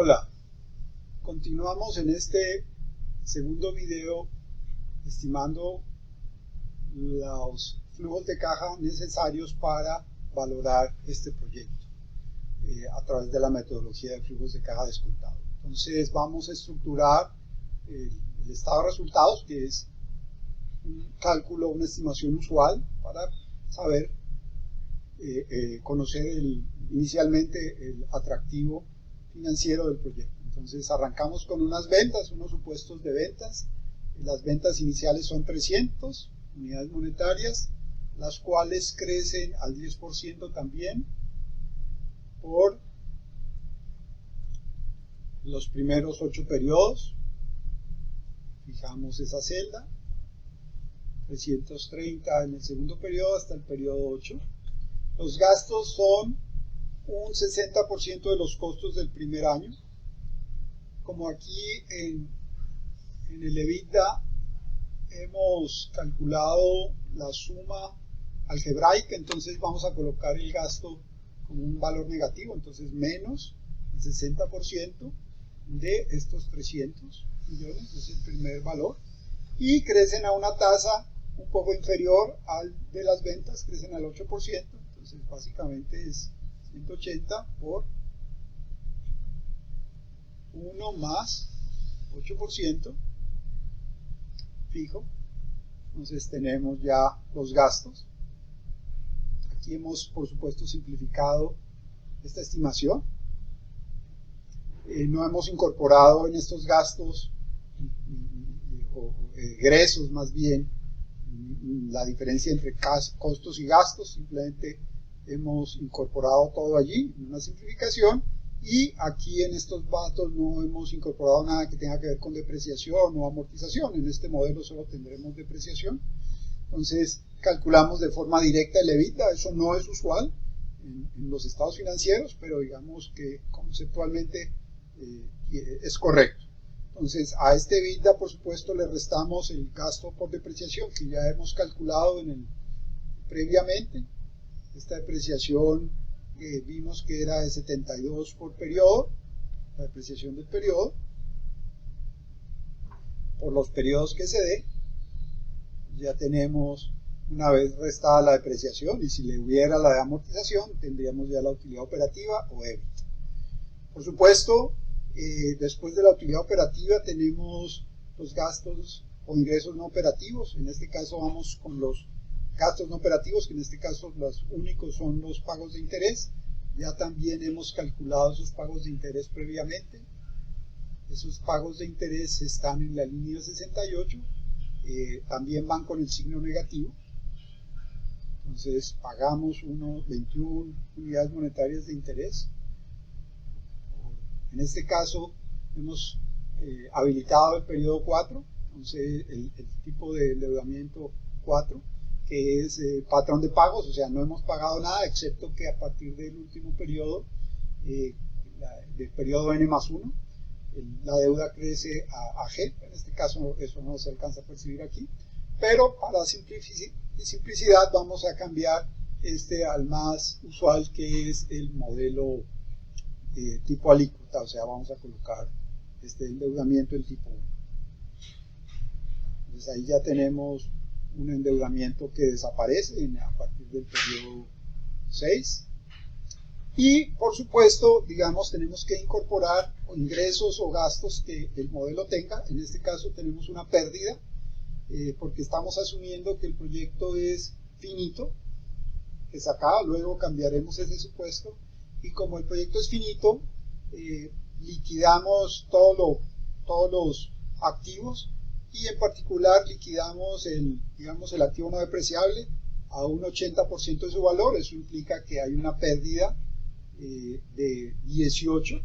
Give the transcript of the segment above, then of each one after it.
Hola, continuamos en este segundo video estimando los flujos de caja necesarios para valorar este proyecto a través de la metodología de flujos de caja descontado. Entonces vamos a estructurar el estado de resultados, que es un cálculo, una estimación usual para saber, conocer inicialmente el atractivo financiero del proyecto. Entonces arrancamos con unas ventas, unos supuestos de ventas. Las ventas iniciales son 300 unidades monetarias, las cuales crecen al 10% también por los primeros 8 periodos. Fijamos esa celda, 330 en el segundo periodo hasta el periodo 8. Los gastos son un 60% de los costos del primer año. Como aquí en el EBITDA hemos calculado la suma algebraica, entonces vamos a colocar el gasto como un valor negativo, entonces menos el 60% de estos 300 millones, es el primer valor, y crecen a una tasa un poco inferior al de las ventas, crecen al 8%, entonces básicamente es 180 por 1 más 8% fijo. Entonces tenemos ya los gastos. Aquí hemos, por supuesto, simplificado esta estimación. No hemos incorporado en estos gastos o egresos, más bien, la diferencia entre costos y gastos. Simplemente hemos incorporado todo allí en una simplificación, y aquí en estos datos no hemos incorporado nada que tenga que ver con depreciación o amortización. En este modelo solo tendremos depreciación. Entonces calculamos de forma directa el EBITDA. Eso no es usual en los estados financieros, pero digamos que conceptualmente es correcto. Entonces a este EBITDA, por supuesto, le restamos el gasto por depreciación que ya hemos calculado previamente. Esta depreciación vimos que era de 72 por periodo, la depreciación del periodo, por los periodos que se dé. Ya tenemos, una vez restada la depreciación, y si le hubiera la de amortización, tendríamos ya la utilidad operativa o EBITDA. Por supuesto, después de la utilidad operativa tenemos los gastos o ingresos no operativos. En este caso vamos con los gastos no operativos, que en este caso los únicos son los pagos de interés. Ya también hemos calculado esos pagos de interés previamente. Esos pagos de interés están en la línea 68. También van con el signo negativo. Entonces pagamos 21 unidades monetarias de interés. En este caso hemos habilitado el periodo 4, entonces el tipo de endeudamiento 4, que es patrón de pagos, o sea, no hemos pagado nada, excepto que a partir del último periodo, del periodo N+1, la deuda crece a G. En este caso eso no se alcanza a percibir aquí, pero para simplicidad vamos a cambiar al más usual, que es el modelo tipo alícuota, o sea, vamos a colocar este endeudamiento en tipo 1. Entonces ahí ya tenemos un endeudamiento que desaparece a partir del periodo 6. Y por supuesto, digamos, tenemos que incorporar ingresos o gastos que el modelo tenga. En este caso tenemos una pérdida, porque estamos asumiendo que el proyecto es finito, que es acá. Luego cambiaremos ese supuesto, y como el proyecto es finito, liquidamos todos los activos, y en particular liquidamos el activo no depreciable a un 80% de su valor. Eso implica que hay una pérdida de 18,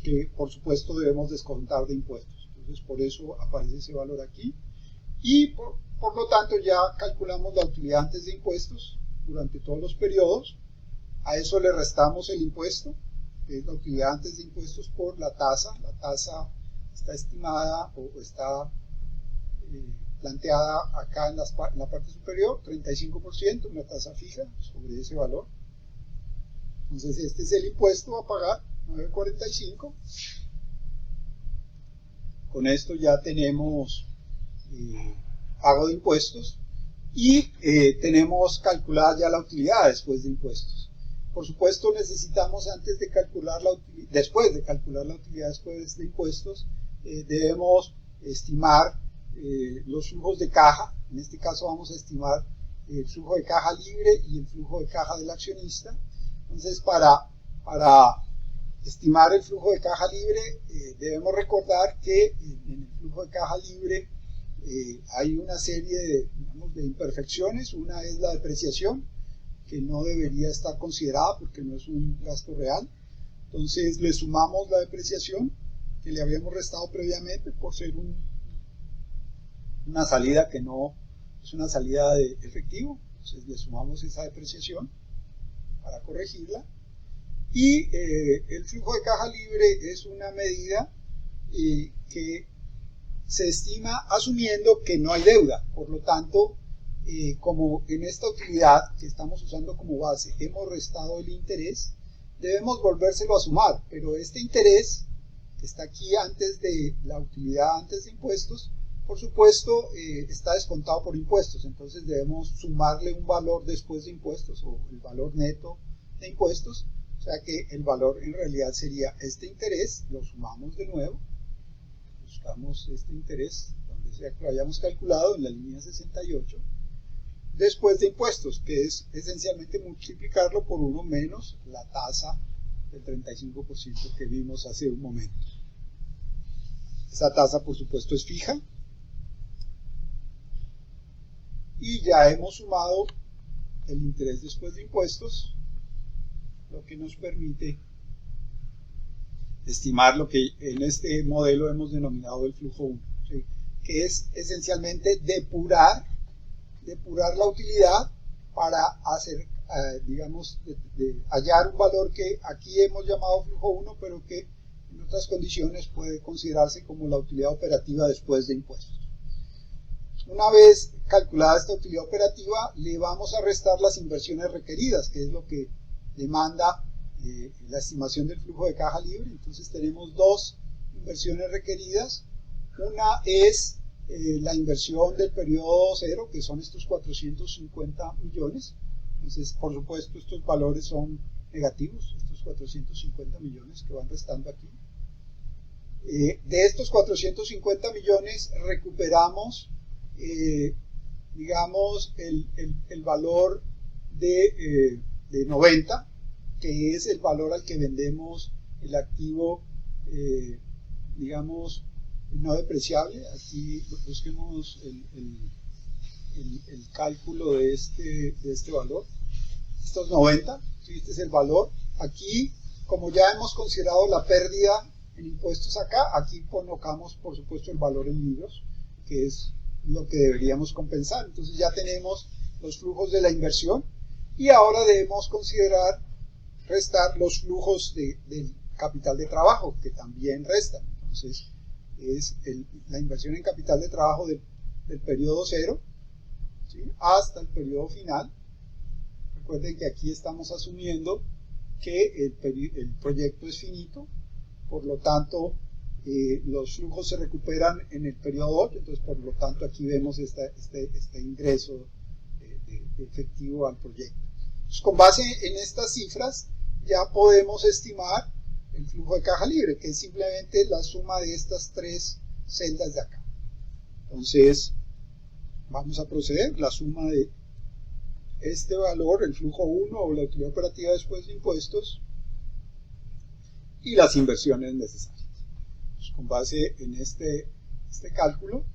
que por supuesto debemos descontar de impuestos. Entonces por eso aparece ese valor aquí, y por lo tanto ya calculamos la utilidad antes de impuestos durante todos los periodos. A eso le restamos el impuesto, que es la utilidad antes de impuestos, por la tasa. La tasa está estimada o está planteada acá en la parte superior, 35%, una tasa fija sobre ese valor. Entonces este es el impuesto a pagar 9.45. Con esto ya tenemos pago de impuestos y tenemos calculada ya la utilidad después de impuestos. Por supuesto, necesitamos después de calcular la utilidad después de impuestos, debemos estimar los flujos de caja. En este caso vamos a estimar el flujo de caja libre y el flujo de caja del accionista. Entonces, para estimar el flujo de caja libre, debemos recordar que en el flujo de caja libre hay una serie de imperfecciones. Una es la depreciación, que no debería estar considerada porque no es un gasto real. Entonces le sumamos la depreciación que le habíamos restado previamente por ser una salida que no es una salida de efectivo. Entonces le sumamos esa depreciación para corregirla. Y el flujo de caja libre es una medida que se estima asumiendo que no hay deuda. Por lo tanto, como en esta utilidad que estamos usando como base hemos restado el interés, debemos volvérselo a sumar, pero este interés que está aquí antes de la utilidad, antes de impuestos, por supuesto está descontado por impuestos. Entonces debemos sumarle un valor después de impuestos, o el valor neto de impuestos. O sea que el valor en realidad sería este interés, lo sumamos de nuevo, buscamos este interés donde sea que lo hayamos calculado, en la línea 68, después de impuestos, que es esencialmente multiplicarlo por 1 menos la tasa del 35% que vimos hace un momento. Esa tasa, por supuesto, es fija. Y ya hemos sumado el interés después de impuestos, lo que nos permite estimar lo que en este modelo hemos denominado el flujo 1, ¿sí? Que es esencialmente depurar la utilidad para hacer, digamos, hallar un valor que aquí hemos llamado flujo 1, pero que en otras condiciones puede considerarse como la utilidad operativa después de impuestos. Una vez calculada esta utilidad operativa, le vamos a restar las inversiones requeridas, que es lo que demanda la estimación del flujo de caja libre. Entonces tenemos dos inversiones requeridas. Una es la inversión del periodo cero, que son estos 450 millones. Entonces, por supuesto, estos valores son negativos, estos 450 millones que van restando aquí. De estos 450 millones recuperamos, digamos, el valor de 90, que es el valor al que vendemos el activo, digamos, no depreciable. Aquí busquemos el cálculo de este valor. Estos 90, ¿sí? Este es el valor. Aquí, como ya hemos considerado la pérdida en impuestos acá, aquí colocamos, por supuesto, el valor en libros, que es lo que deberíamos compensar. Entonces ya tenemos los flujos de la inversión y ahora debemos restar los flujos del capital de trabajo, que también restan. Entonces es la inversión en capital de trabajo del periodo cero, ¿sí? Hasta el periodo final. Recuerden que aquí estamos asumiendo que el proyecto es finito, por lo tanto los flujos se recuperan en el periodo 8, entonces por lo tanto aquí vemos este ingreso de efectivo al proyecto. Entonces, con base en estas cifras ya podemos estimar el flujo de caja libre, que es simplemente la suma de estas tres celdas de acá. Entonces vamos a proceder, la suma de este valor, el flujo 1 o la utilidad operativa después de impuestos, y las inversiones necesarias. Pues con base en este cálculo,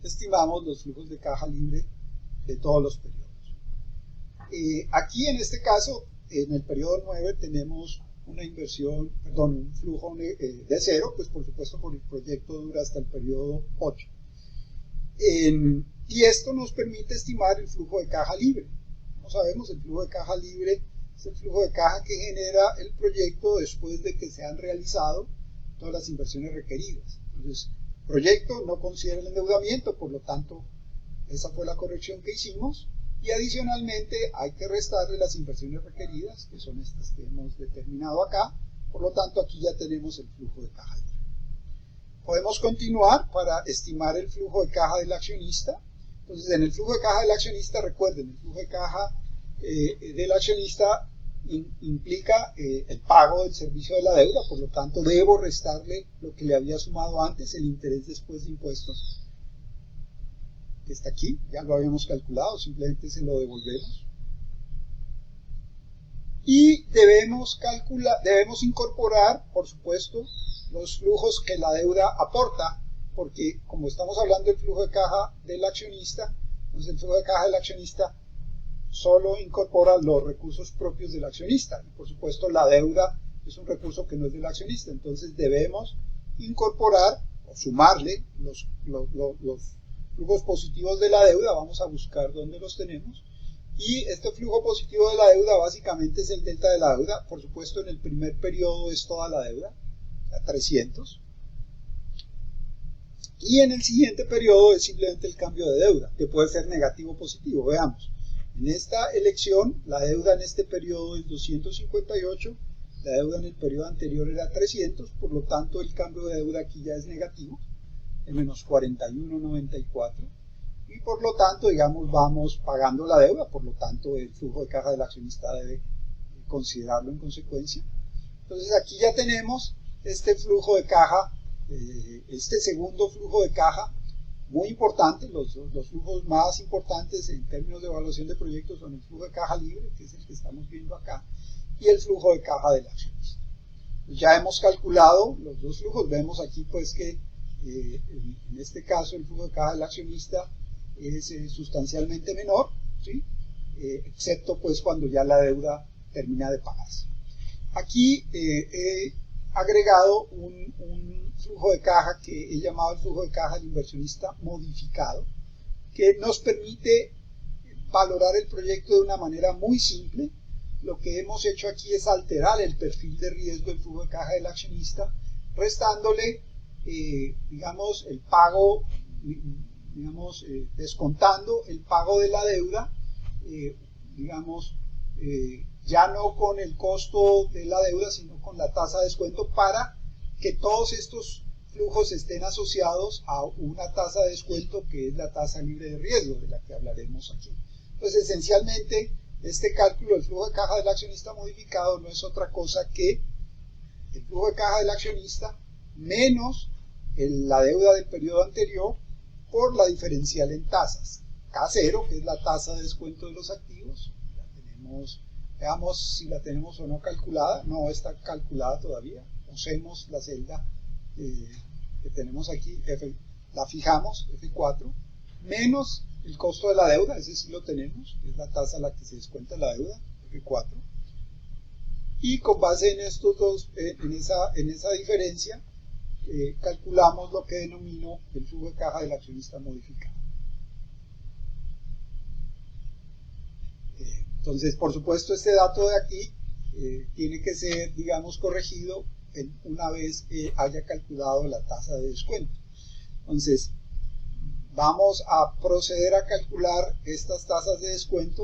estimamos los flujos de caja libre de todos los periodos. Aquí en este caso, en el periodo 9, tenemos un flujo de cero, pues por supuesto porque el proyecto dura hasta el periodo 8. Y esto nos permite estimar el flujo de caja libre. Como sabemos, el flujo de caja libre es el flujo de caja que genera el proyecto después de que se han realizado todas las inversiones requeridas. Entonces, el proyecto no considera el endeudamiento, por lo tanto, esa fue la corrección que hicimos, y adicionalmente hay que restarle las inversiones requeridas, que son estas que hemos determinado acá. Por lo tanto, aquí ya tenemos el flujo de caja libre. Podemos continuar para estimar el flujo de caja del accionista. Entonces, en el flujo de caja del accionista, recuerden, el flujo de caja del accionista implica el pago del servicio de la deuda, por lo tanto debo restarle lo que le había sumado antes, el interés después de impuestos, que está aquí, ya lo habíamos calculado, simplemente se lo devolvemos. Y debemos incorporar, por supuesto, los flujos que la deuda aporta, porque como estamos hablando del flujo de caja del accionista, entonces el flujo de caja del accionista solo incorpora los recursos propios del accionista. Y por supuesto, la deuda es un recurso que no es del accionista, entonces debemos incorporar o sumarle los flujos positivos de la deuda. Vamos a buscar dónde los tenemos. Y este flujo positivo de la deuda básicamente es el delta de la deuda. Por supuesto, en el primer periodo es toda la deuda, a 300. Y en el siguiente periodo es simplemente el cambio de deuda, que puede ser negativo o positivo. Veamos. En esta elección, la deuda en este periodo es 258, la deuda en el periodo anterior era 300, por lo tanto el cambio de deuda aquí ya es negativo, de menos 41,94, y por lo tanto, digamos, vamos pagando la deuda, por lo tanto el flujo de caja del accionista debe considerarlo en consecuencia. Entonces aquí ya tenemos este flujo de caja, este segundo flujo de caja, muy importante. Los flujos más importantes en términos de evaluación de proyectos son el flujo de caja libre, que es el que estamos viendo acá, y el flujo de caja del accionista. Ya hemos calculado los dos flujos. Vemos aquí pues que en este caso el flujo de caja del accionista es sustancialmente menor, ¿sí? Excepto pues cuando ya la deuda termina de pagarse. Aquí he agregado un flujo de caja que he llamado el flujo de caja del inversionista modificado, que nos permite valorar el proyecto de una manera muy simple. Lo que hemos hecho aquí es alterar el perfil de riesgo del flujo de caja del accionista, restándole, digamos, el pago, digamos, descontando el pago de la deuda, digamos, ya no con el costo de la deuda, sino con la tasa de descuento, para que todos estos flujos estén asociados a una tasa de descuento que es la tasa libre de riesgo, de la que hablaremos aquí. Entonces, esencialmente, este cálculo del flujo de caja del accionista modificado no es otra cosa que el flujo de caja del accionista menos la deuda del periodo anterior por la diferencial en tasas. K0, que es la tasa de descuento de los activos, la tenemos, veamos si la tenemos o no calculada. No está calculada todavía. Usemos la celda que tenemos aquí, la fijamos, F4, menos el costo de la deuda, ese sí lo tenemos, que es la tasa a la que se descuenta la deuda, F4, y con base en estos dos, en esa diferencia, calculamos lo que denomino el flujo de caja del accionista modificado. Entonces, por supuesto, este dato de aquí tiene que ser, digamos, corregido una vez que haya calculado la tasa de descuento. Entonces, vamos a proceder a calcular estas tasas de descuento